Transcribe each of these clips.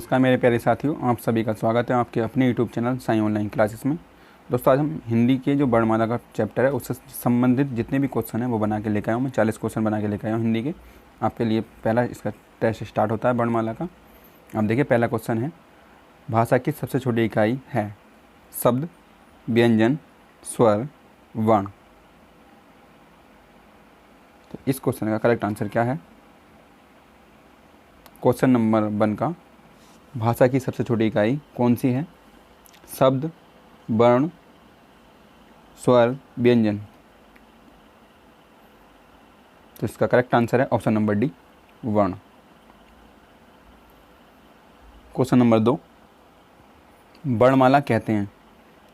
नमस्कार मेरे प्यारे साथियों, आप सभी का स्वागत है आपके अपने YouTube channel Sai online classes में। दोस्तों, आज हम हिंदी के जो वर्णमाला का चैप्टर है उससे संबंधित जितने भी क्वेश्चन हैं वो बना के लेकर आया हूँ। मैं 40 क्वेश्चन बना के लेकर आया हूँ हिंदी के आपके लिए। पहला इसका टेस्ट स्टार्ट होता है वर्णमाला का। अब देखिए, पहला क्वेश्चन है, भाषा की सबसे छोटी इकाई है शब्द, व्यंजन, स्वर, वर्ण। तो इस क्वेश्चन का करेक्ट आंसर क्या है? क्वेश्चन नंबर 1 का भाषा की सबसे छोटी इकाई कौन सी है? शब्द, वर्ण, स्वर, व्यंजन। तो इसका करेक्ट आंसर है ऑप्शन नंबर डी, वर्ण। क्वेश्चन नंबर 2, वर्णमाला कहते हैं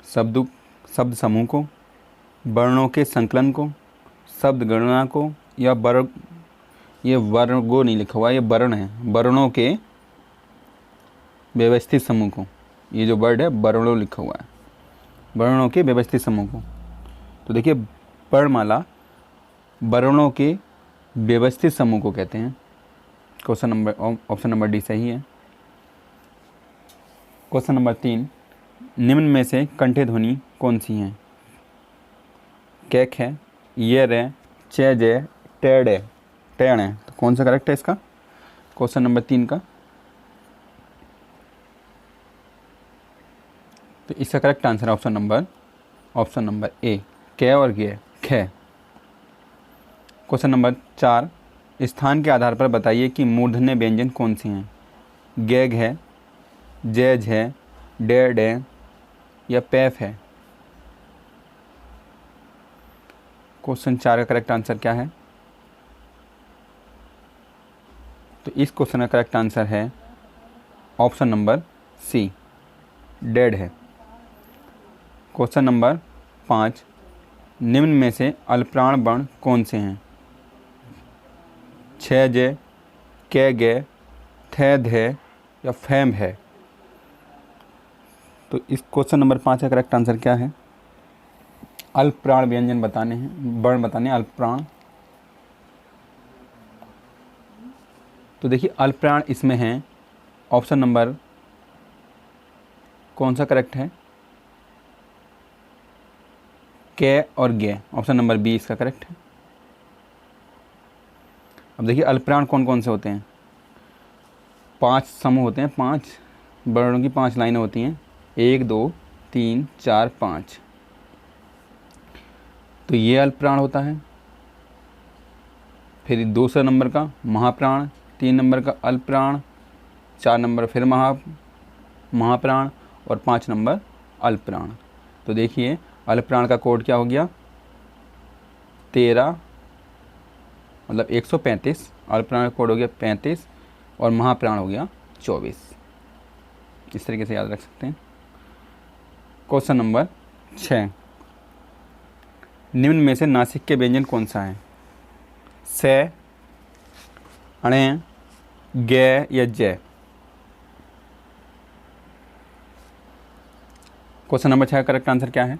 शब्द समूह को, वर्णों के संकलन को, शब्द गणना को, या वर्ग। ये वर्गो नहीं लिखा हुआ, ये वर्ण है, वर्णों के व्यवस्थित समूह को। ये जो वर्ड है वर्णों लिखा हुआ है, वर्णों के व्यवस्थित समूह को। तो देखिए, वर्णमाला वर्णों के व्यवस्थित समूह को कहते हैं। ऑप्शन नंबर डी सही है। क्वेश्चन नंबर 3, निम्न में से कंठे ध्वनि कौन सी हैं? कैक है, ये रे, चे जे, टेढ़ है। तो कौन सा करेक्ट है इसका? क्वेश्चन नंबर 3 का। तो इसका करेक्ट आंसर है ऑप्शन नंबर ए, कै और गे, खे। क्वेश्चन नंबर 4, स्थान के आधार पर बताइए कि मूर्धन्य व्यंजन कौन से हैं? गैग है, जैज है, डेड है, या पैफ है। क्वेश्चन 4 का करेक्ट आंसर क्या है? तो इस क्वेश्चन का करेक्ट आंसर है ऑप्शन नंबर सी, डेड है। क्वेश्चन नंबर 5, निम्न में से अल्पप्राण वर्ण कौन से हैं? छ जे, कै गे, थे धे, या फैम है। तो इस क्वेश्चन नंबर 5 का करेक्ट आंसर क्या है? अल्पप्राण व्यंजन बताने हैं, वर्ण बताने हैं अल्पप्राण। तो देखिए, अल्पप्राण इसमें है, ऑप्शन नंबर कौन सा करेक्ट है? कै और गे, ऑप्शन नंबर बी इसका करेक्ट है। अब देखिए, अल्पप्राण कौन कौन से होते हैं? 5 समूह होते हैं, 5 वर्णों की 5 लाइनें होती हैं, 1 2 3 4 5। तो ये अल्पप्राण होता है। फिर दूसरा नंबर का महाप्राण, 3 नंबर का अल्पप्राण, 4 नंबर फिर महाप्राण, और 5 नंबर अल्पप्राण। तो देखिए, अल्पप्राण का कोड क्या हो गया? 13, मतलब 135। अल्पप्राण का कोड हो गया 35, और महाप्राण हो गया 24। इस तरीके से याद रख सकते हैं। क्वेश्चन नंबर 6, निम्न में से नासिक के व्यंजन कौन सा है? से, अणे, गे, या जय। क्वेश्चन नंबर 6 का करेक्ट आंसर क्या है?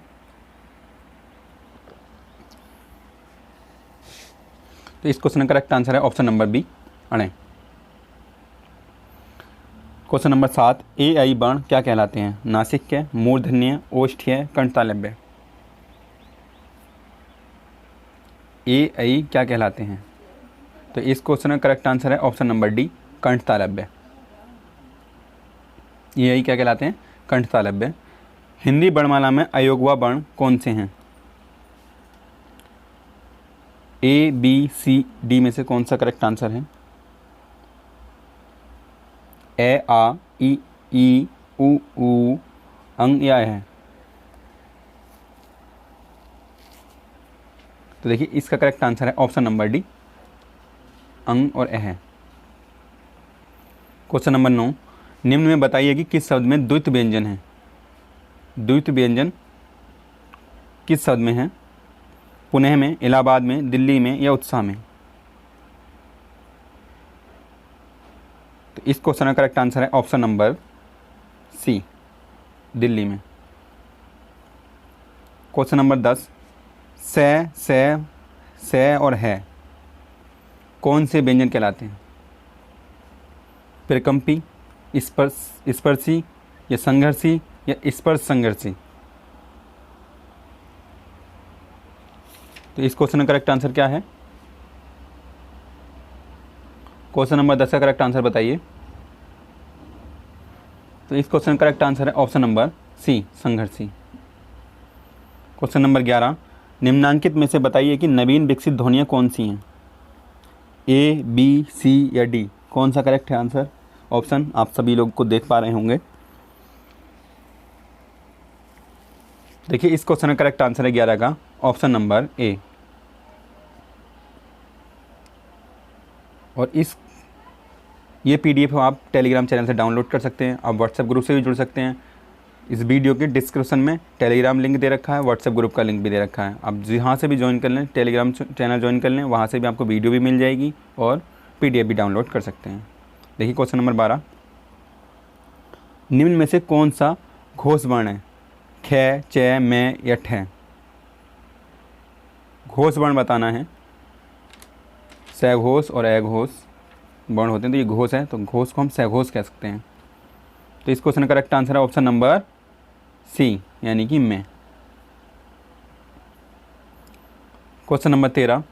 तो इस क्वेश्चन का करेक्ट आंसर है ऑप्शन नंबर बी, अणे। क्वेश्चन नंबर 7, ए आई वर्ण क्या कहलाते हैं? नासिक्य, मूर्धन्य, ओष्ठ्य, कंठतालव्य। ए आई क्या कहलाते हैं? तो इस क्वेश्चन का करेक्ट आंसर है ऑप्शन नंबर डी, कंठतालव्य। ए आई क्या कहलाते हैं? कंठतालव्य। हिंदी वर्णमाला में अयोगवा वर्ण कौन से हैं? ए बी सी डी में से कौन सा करेक्ट आंसर है? ए, आ, ई, उ, अंग, या है। तो देखिए, इसका करेक्ट आंसर है ऑप्शन नंबर डी, अंग और ए है। क्वेश्चन नंबर 9, निम्न में बताइए कि किस शब्द में द्वित्व व्यंजन है? द्वित्व व्यंजन किस शब्द में है? पुणे में, इलाहाबाद में, दिल्ली में, या उत्साह में। तो इस क्वेश्चन का करेक्ट आंसर है ऑप्शन नंबर सी, दिल्ली में। क्वेश्चन नंबर 10, से और है कौन से व्यंजन कहलाते हैं? प्रकंपी, स्पर्शी या संघर्षी या स्पर्श संघर्षी? तो इस क्वेश्चन का करेक्ट आंसर क्या है? क्वेश्चन नंबर 10 का करेक्ट आंसर बताइए। तो इस क्वेश्चन का करेक्ट आंसर है ऑप्शन नंबर सी, संघर्षी। क्वेश्चन नंबर 11, निम्नांकित में से बताइए कि नवीन विकसित ध्वनियाँ कौन सी हैं? ए, बी, सी या डी? कौन सा करेक्ट है आंसर? ऑप्शन आप सभी लोग को देख पा रहे होंगे। देखिए इस क्वेश्चन का करेक्ट आंसर है 11 का ऑप्शन नंबर ए। और ये पीडीएफ आप टेलीग्राम चैनल से डाउनलोड कर सकते हैं। आप व्हाट्सएप ग्रुप से भी जुड़ सकते हैं। इस वीडियो के डिस्क्रिप्शन में टेलीग्राम लिंक दे रखा है, व्हाट्सएप ग्रुप का लिंक भी दे रखा है। आप जहाँ से भी ज्वाइन कर लें, टेलीग्राम चैनल ज्वाइन कर लें, वहाँ से भी आपको वीडियो भी मिल जाएगी और पीडीएफ भी डाउनलोड कर सकते हैं। देखिए क्वेश्चन नंबर 12, निम्न में से कौन सा घोष वर्ण है? ख, च, मैं या ठ? घोष वर्ण बताना है। सघोष और अघोष वर्ण होते हैं, तो ये घोष है, तो घोष को हम सघोष कह सकते हैं। तो इस क्वेश्चन का करेक्ट आंसर है ऑप्शन नंबर सी, यानी कि मैं। क्वेश्चन नंबर 13,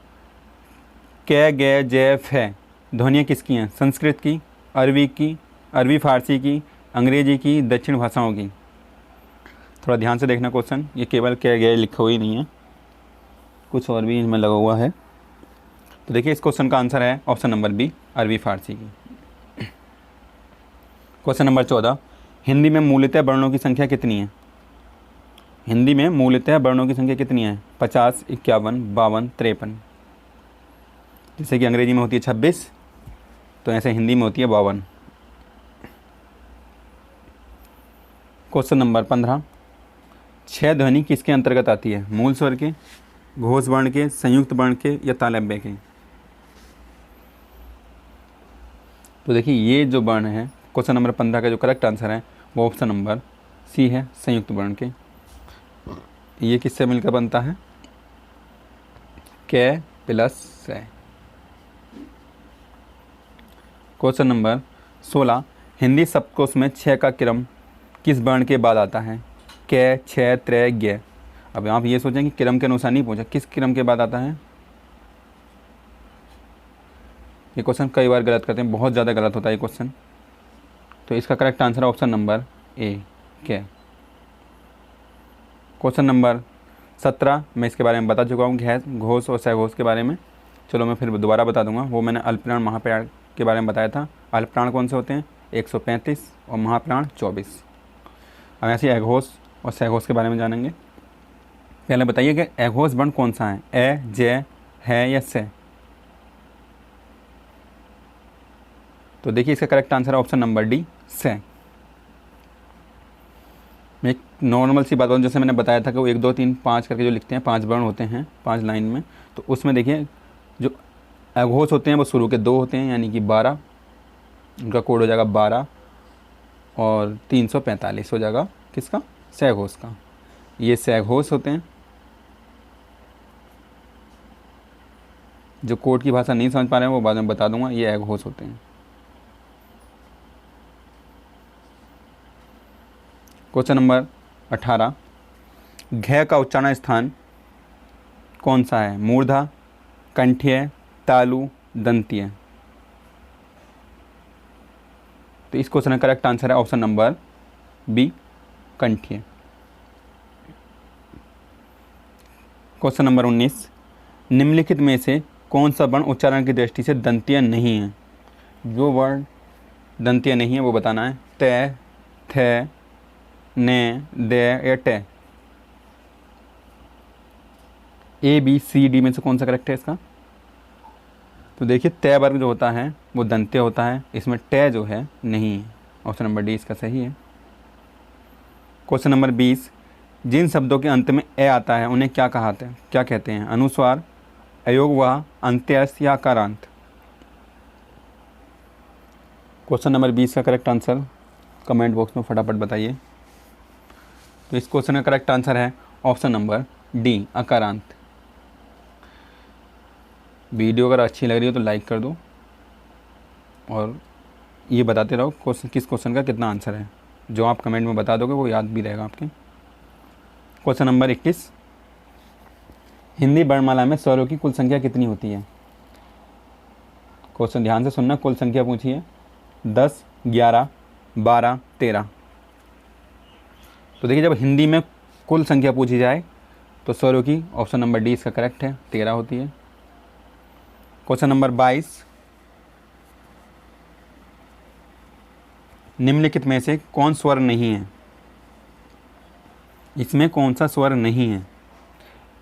कै, गे, जय, फै ध्वनियाँ किसकी हैं? संस्कृत की, अरबी की, अरबी फारसी की, अंग्रेजी की, दक्षिण भाषाओं की? थोड़ा ध्यान से देखना क्वेश्चन, ये केवल कै, गे लिखा हुआ ही नहीं है, कुछ और भी इसमें लगा हुआ है। तो देखिए इस क्वेश्चन का आंसर है ऑप्शन नंबर बी, अरबी फारसी की। क्वेश्चन नंबर 14, हिंदी में मूलतः वर्णों की संख्या कितनी है? हिंदी में मूलतः वर्णों की संख्या कितनी है? 50, 51, 52, 53। जैसे कि अंग्रेजी में होती है 26, तो ऐसे हिंदी में होती है 52। क्वेश्चन नंबर 15, छह ध्वनि किसके अंतर्गत आती है? मूल स्वर के, घोष वर्ण के, संयुक्त वर्ण के या तालव्य के? तो देखिए ये जो वर्ण है क्वेश्चन नंबर 15 का जो करेक्ट आंसर है वो ऑप्शन नंबर सी है, संयुक्त वर्ण के। ये किससे मिलकर बनता है? कै प्लस से। क्वेश्चन नंबर 16, हिंदी शब्दकोश में छः का क्रम किस वर्ण के बाद आता है? कै, छः, त्रै, ज्ञ। अब आप ये सोचें कि क्रम के अनुसार नहीं पूछा, किस क्रम के बाद आता है? ये क्वेश्चन कई बार गलत करते हैं, बहुत ज़्यादा गलत होता है ये क्वेश्चन। तो इसका करेक्ट आंसर है ऑप्शन नंबर ए, कै। क्वेश्चन नंबर 17, मैं इसके बारे में बता चुका हूँ, घोष और सघोष के बारे में। चलो मैं फिर दोबारा बता दूंगा। वो मैंने अल्पप्राण महाप्राण के बारे में बताया था। अल्पप्राण कौन से होते हैं? 135 और महाप्राण 24। अब ऐसे अघोष और सघोष के बारे में जानेंगे। पहले बताइए कि अघोष वर्ण कौन सा है? ए, जय, है या से? तो देखिए इसका करेक्ट आंसर है ऑप्शन नंबर डी, से। मैं एक नॉर्मल सी बात बताऊँ, जैसे मैंने बताया था कि वो 1, 2, 3, 5 करके जो लिखते हैं, 5 वर्ण होते हैं 5 लाइन में। तो उसमें देखिए जो अघोष होते हैं वो शुरू के 2 होते हैं, यानी कि 12, उनका कोड हो जाएगा 12 और 345 हो जाएगा किसका? सघोष का। ये सघोष होते हैं। जो कोड की भाषा नहीं समझ पा रहे हैं वो बाद में बता दूंगा, ये अघोष होते हैं। क्वेश्चन नंबर 18, घ का उच्चारण स्थान कौन सा है? मूर्धा, कंठ्य, तालु, दंत्य? तो इस क्वेश्चन का करेक्ट आंसर है ऑप्शन नंबर बी, कंठ्य। क्वेश्चन नंबर 19, निम्नलिखित में से कौन सा वर्ण उच्चारण की दृष्टि से दंत्य नहीं है? जो वर्ण दंत्य नहीं है वो बताना है। त, थ, ने, दे या टे? ए, बी, सी, डी में से कौन सा करेक्ट है इसका? तो देखिए तय वर्ग जो होता है वो दंत्य होता है, इसमें टे जो है नहीं है। ऑप्शन नंबर डी इसका सही है। क्वेश्चन नंबर 20, जिन शब्दों के अंत में ए आता है उन्हें क्या कहते हैं? अनुस्वार, अयोगवाह, अंत्यस्थ या अकारांत? क्वेश्चन नंबर 20 का करेक्ट आंसर कमेंट बॉक्स में फटाफट बताइए। तो इस क्वेश्चन का करेक्ट आंसर है ऑप्शन नंबर डी, अकारांत। वीडियो अगर अच्छी लग रही हो तो लाइक कर दो और ये बताते रहो क्वेश्चन, किस क्वेश्चन का कितना आंसर है। जो आप कमेंट में बता दोगे वो याद भी रहेगा आपके। क्वेश्चन नंबर 21, हिंदी वर्णमाला में स्वरों की कुल संख्या कितनी होती है। क्वेश्चन ध्यान से सुनना, कुल संख्या पूछी है 10, 11, 12, 13। तो देखिए जब हिंदी में कुल संख्या पूछी जाए तो स्वरों की ऑप्शन नंबर डी इसका करेक्ट है, 13 होती है। क्वेश्चन नंबर 22, निम्नलिखित में से कौन स्वर नहीं है। इसमें कौन सा स्वर नहीं है।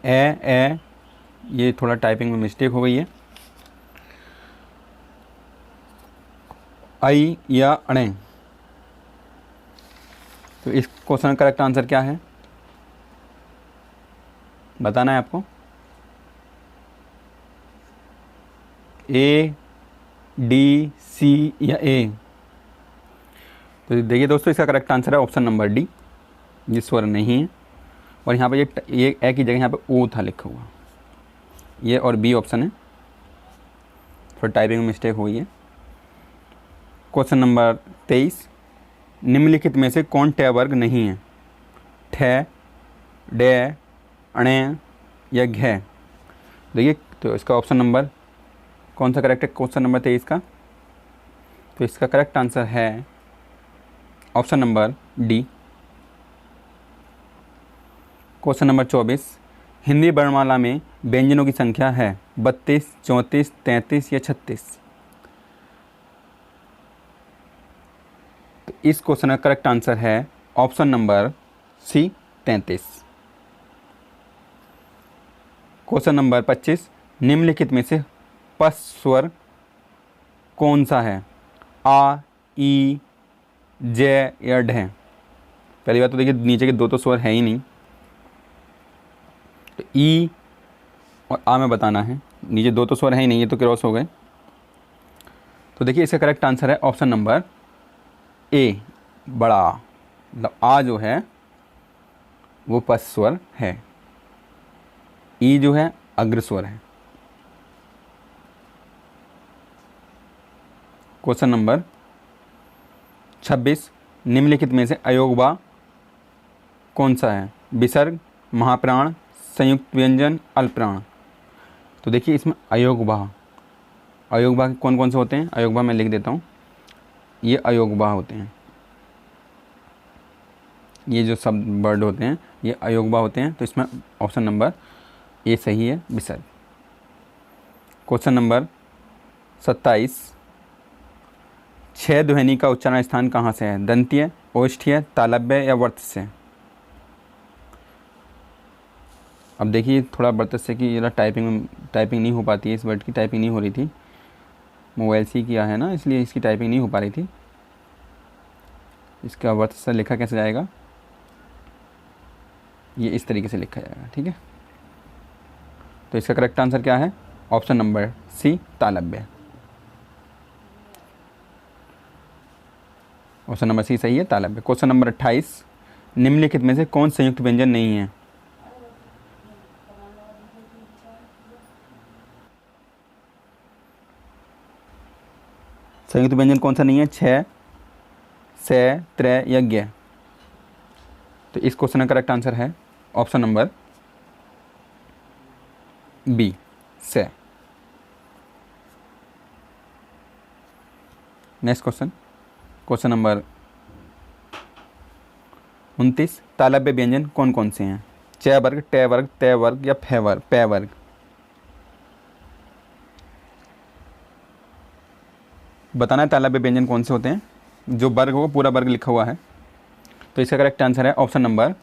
ए, ये थोड़ा टाइपिंग में मिस्टेक हो गई है। आई या अणे। तो इस क्वेश्चन का करेक्ट आंसर क्या है बताना है आपको। ए, डी, सी या ए। तो देखिए दोस्तों इसका करेक्ट आंसर है ऑप्शन नंबर डी, ये स्वर नहीं है। और यहाँ पे ये ए की जगह यहाँ पे ओ था लिखा हुआ, ये और बी ऑप्शन है, थोड़ा टाइपिंग में मिस्टेक हुई है। क्वेश्चन नंबर 23, निम्नलिखित में से कौन ट वर्ग नहीं है। ठे, डे, अणे या घे। देखिए तो इसका ऑप्शन नंबर कौन सा करेक्ट है क्वेश्चन नंबर 23 का। तो इसका करेक्ट आंसर है option number D. Question number 24, Hindi वर्णमाला में व्यंजनों की संख्या है 32, 34, 33 या 36। तो इस क्वेश्चन का करेक्ट आंसर है option number C, 33। Question number 25, निम्नलिखित में से पस स्वर कौन सा है। आ, ई, जे या ढे। पहली बात तो देखिए नीचे के दो तो स्वर है ही नहीं, तो ई और आ में बताना है। नीचे दो तो स्वर है ही नहीं, ये तो क्रॉस हो गए। तो देखिए इसका करेक्ट आंसर है ऑप्शन नंबर ए, बड़ा। मतलब आ जो है वो पस स्वर है, ई जो है अग्र स्वर है। क्वेश्चन नंबर 26, निम्नलिखित में से अयोगवा कौन सा है। विसर्ग, महाप्राण, संयुक्त व्यंजन, अल्पप्राण। तो देखिए इसमें अयोगवा कौन कौन से होते हैं। अयोगवा मैं लिख देता हूँ, ये अयोगवा होते हैं। ये जो सब वर्ड होते हैं ये अयोगवा होते हैं। तो इसमें ऑप्शन नंबर ए सही है, विसर्ग। क्वेश्चन नंबर 27, छह ध्वनि का उच्चारण स्थान कहाँ से है। दंतीय, ओष्ठ्य, तालव्य या वर्तस्य। अब देखिए थोड़ा वर्तस्य की जरा टाइपिंग नहीं हो पाती है, इस वर्ड की टाइपिंग नहीं हो रही थी, मोबाइल से किया है ना, इसलिए इसकी टाइपिंग नहीं हो पा रही थी। इसका वर्तस्य लिखा कैसे जाएगा, ये इस तरीके से लिखा जाएगा, ठीक है। तो इसका करेक्ट आंसर क्या है, ऑप्शन नंबर सी, तालव्य। ऑप्शन नंबर सी सही है, तालव्य। क्वेश्चन नंबर 28, निम्नलिखित में से कौन संयुक्त व्यंजन नहीं है। संयुक्त व्यंजन कौन सा नहीं है। छ, से, त्रे या ज्ञ। तो इस क्वेश्चन का करेक्ट आंसर है ऑप्शन नंबर बी, से। नेक्स्ट क्वेश्चन नंबर 29, तालव्य व्यंजन कौन कौन से हैं। च वर्ग, ट वर्ग, त वर्ग या फ वर्ग, प वर्ग। बताना है तालव्य व्यंजन कौन से होते हैं, जो वर्ग होगा पूरा वर्ग लिखा हुआ है। तो इसका करेक्ट आंसर है option number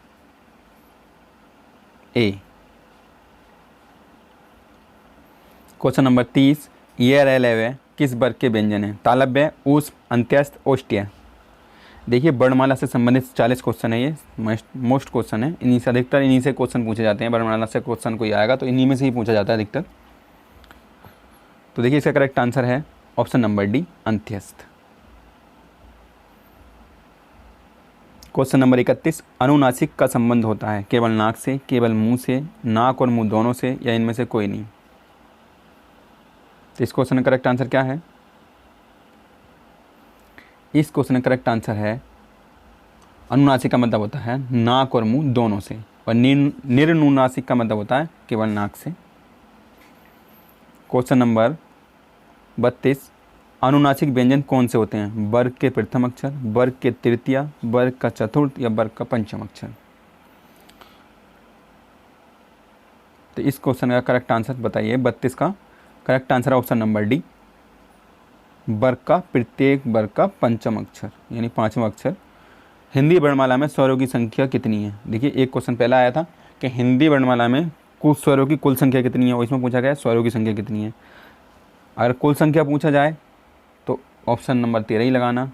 A. Question number 30, ये रैलवे किस वर्ग के व्यंजन है। तालव्य, ऊष्म, अंत्यस्थ, ओष्ठ्य। देखिए वर्णमाला से संबंधित 40 क्वेश्चन है, ये मोस्ट क्वेश्चन है। इन्हीं से अधिकतर इन्हीं से क्वेश्चन पूछे जाते हैं। वर्णमाला से क्वेश्चन कोई आएगा तो इन्हीं में से ही पूछा जाता है अधिकतर। तो देखिए इसका करेक्ट आंसर है ऑप्शन नंबर डी, अंत्यस्थ। क्वेश्चन नंबर 31, अनुनासिक का संबंध होता है केवल नाक से, केवल मुंह से, नाक और मुंह दोनों से, या इनमें से कोई नहीं। तो इस क्वेश्चन का करेक्ट आंसर क्या है, इस क्वेश्चन का करेक्ट आंसर है अनुनासिक का मतलब होता है नाक और मुंह दोनों से, और निर्नुनासिक का मतलब होता है केवल नाक से। क्वेश्चन नंबर 32, अनुनासिक व्यंजन कौन से होते हैं? वर्ग के प्रथम अक्षर, वर्ग के तृतीय, वर्ग का चतुर्थ या वर्ग का पंचम अक्षर। तो इस क्वेश्चन का करेक्ट आंसर बताइए। 32 का करेक्ट आंसर है ऑप्शन नंबर डी, वर्ग का प्रत्येक वर्ग का पंचम अक्षर यानी पांचवा अक्षर। हिंदी वर्णमाला में स्वरों की संख्या कितनी है? देखिए एक क्वेश्चन पहला आया था कि हिंदी वर्णमाला में कुल स्वरों की कुल संख्या कितनी है, और इसमें पूछा गया स्वरों की संख्या कितनी है। अगर कुल संख्या पूछा जाए तो ऑप्शन नंबर 13 ही लगाना,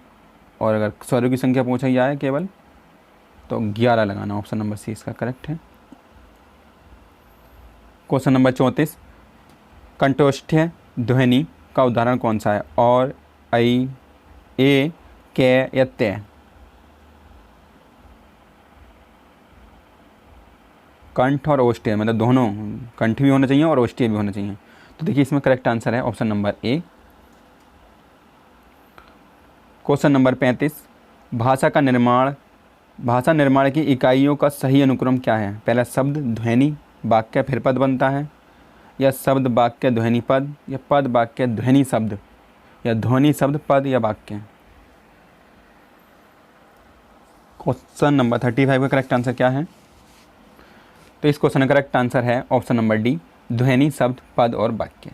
और अगर स्वरों की संख्या पूछा जाए केवल तो 11 लगाना। ऑप्शन नंबर सी इसका करेक्ट है। क्वेश्चन नंबर 34, कंठोष्ठ्य ध्वनि का उदाहरण कौन सा है? और, ऐ, ए, कै या तय। कंठ और ओष्ठ्य मतलब दोनों, कंठ भी होना चाहिए और ओष्ठ्य भी होना चाहिए। तो देखिए इसमें करेक्ट आंसर है option number A. Question number 35, भाषा निर्माण की इकाइयों का सही अनुक्रम क्या है? पहला शब्द ध्वनि वाक्य फिर पद बनता है, या शब्द वाक्य ध्वनि पद, या पद वाक्य ध्वनि शब्द, या ध्वनि शब्द पद या वाक्य। क्वेश्चन नंबर 35 का करेक्ट आंसर क्या है? तो इस क्वेश्चन का करेक्ट आंसर है ऑप्शन नंबर डी, ध्वनि शब्द पद और वाक्य।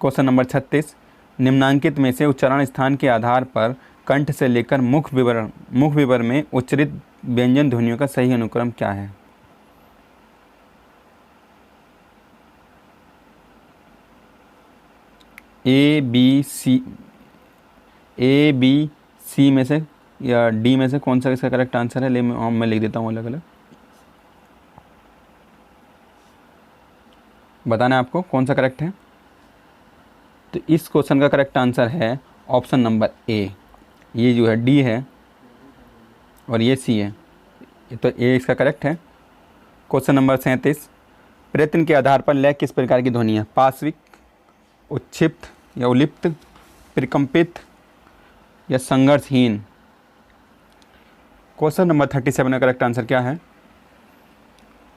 क्वेश्चन नंबर 36, निम्नांकित में से उच्चारण स्थान के आधार पर कंठ से लेकर मुख विवर में उच्चरित व्यंजन ध्वनियों का सही अनुक्रम क्या है? ए बी सी में से या डी में से कौन सा इसका करेक्ट आंसर है? मैं लिख देता हूँ अलग अलग, बताना है आपको कौन सा करेक्ट है। तो इस क्वेश्चन का करेक्ट आंसर है ऑप्शन नंबर ए। ये जो है डी है और ये सी है, तो ए इसका करेक्ट है। क्वेश्चन नंबर 37, प्रयत्न के आधार पर लय किस प्रकार की ध्वनि है? पार्श्विक, उच्छिप्त या उलिप्त, परिकंपित या संघर्षहीन। क्वेश्चन नंबर 37 का करेक्ट आंसर क्या है?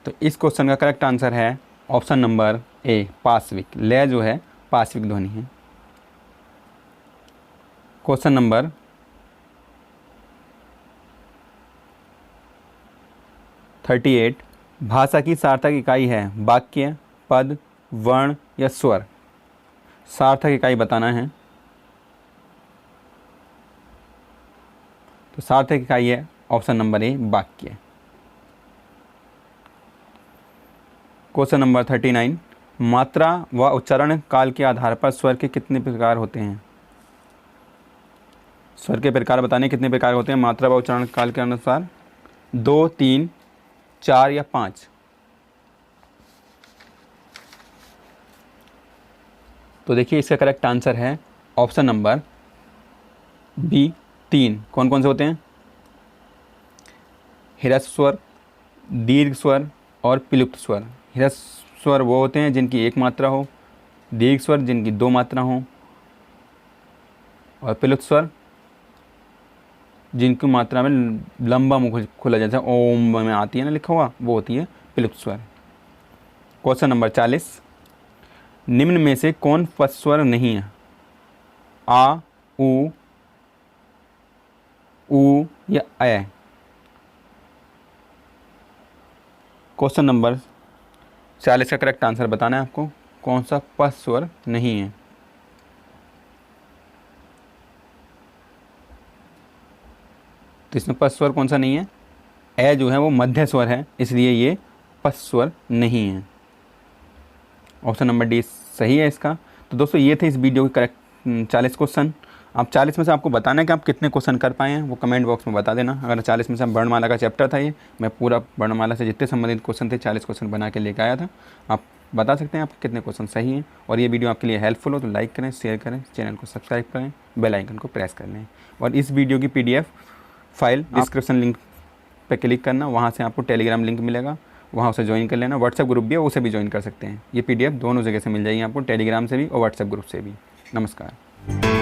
तो इस क्वेश्चन का करेक्ट आंसर है ऑप्शन नंबर ए, पार्श्विक। लय जो है पार्श्विक ध्वनि है। क्वेश्चन नंबर 38, भाषा की सार्थक इकाई है वाक्य, पद, वर्ण या स्वर। सार्थक इकाई बताना है। तो सार्थक इकाई है ऑप्शन नंबर ए, वाक्य। क्वेश्चन नंबर 39, मात्रा व उच्चारण काल के आधार पर स्वर के कितने प्रकार होते हैं? स्वर के प्रकार बताने कितने प्रकार होते हैं मात्रा व उच्चारण काल के अनुसार? 2, 3, 4 या 5। तो देखिए इसका करेक्ट आंसर है ऑप्शन नंबर बी, 3। कौन कौन से होते हैं? ह्रस्व स्वर, दीर्घ स्वर और विलुप्त स्वर। ह्रस्व स्वर वो होते हैं जिनकी एक मात्रा हो, दीर्घ स्वर जिनकी 2 मात्रा हो, और विलुप्त स्वर जिनकी मात्रा में लंबा मुख खुला, जैसे ओम में आती है ना लिखा हुआ, वो होती है विलुप्त स्वर। क्वेश्चन नंबर 40, निम्न में से कौन पद स्वर नहीं है? आ, उ या ऐ। क्वेश्चन नंबर 40 का करेक्ट आंसर बताना है आपको, कौन सा पद स्वर नहीं है। तो इसमें पद स्वर कौन सा नहीं है? ए जो है वो मध्य स्वर है, इसलिए ये पद स्वर नहीं है। ऑप्शन नंबर डी सही है इसका। तो दोस्तों ये थे इस वीडियो के करेक्ट 40 क्वेश्चन। आप 40 में से आपको बताना है कि आप कितने क्वेश्चन कर पाए हैं, वो कमेंट बॉक्स में बता देना। अगर 40 में से वर्णमाला का चैप्टर था ये, मैं पूरा वर्णमाला से जितने संबंधित क्वेश्चन थे 40 क्वेश्चन बना के लेकर आया था। आप बता सकते हैं आप कितने क्वेश्चन सही हैं। और ये वीडियो आपके लिए हेल्पफुल हो तो लाइक करें, शेयर करें, चैनल को सब्सक्राइब करें, बेल आइकन को प्रेस कर लें। और इस वीडियो की PDF फाइल डिस्क्रिप्शन लिंक पे क्लिक करना, वहाँ से आपको टेलीग्राम लिंक मिलेगा, वहाँ उसे ज्वाइन कर लेना। व्हाट्सएप ग्रुप भी है, उसे भी ज्वाइन कर सकते हैं। ये PDF दोनों जगह से मिल जाएगी आपको, टेलीग्राम से भी और व्हाट्सएप ग्रुप से भी। नमस्कार।